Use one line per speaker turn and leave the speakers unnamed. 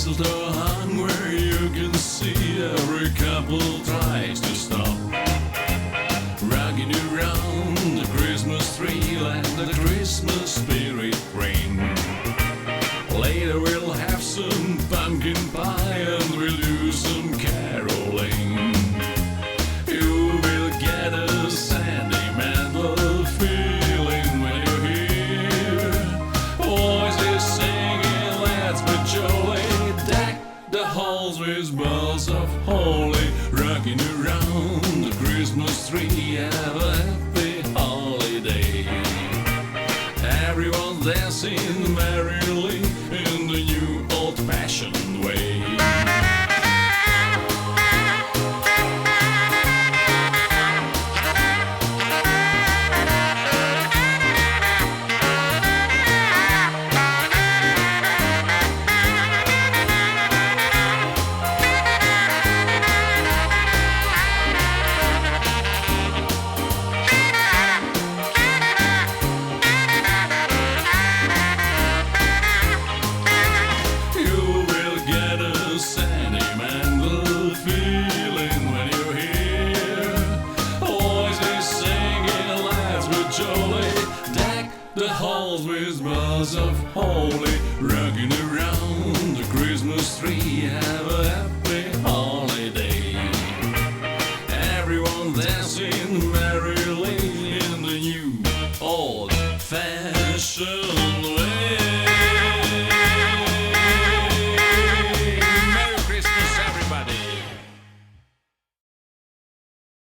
mistletoe where you can see every couple tries to stop. Rocking around the Christmas tree, let the Christmas spirit ring. Later we'll have some pumpkin pie and we'll do some caroling. You will get a sentimental feeling when you hear voices singing, let's be jolly. Deck the halls with bells of holly, rocking around the Christmas tree. Have a happy holiday. Everyone dancing merrily in the new old-fashioned way. Sentimental feeling when you hear voices singing, let's be jolly. Deck the halls with bells of holly, rocking around the Christmas tree.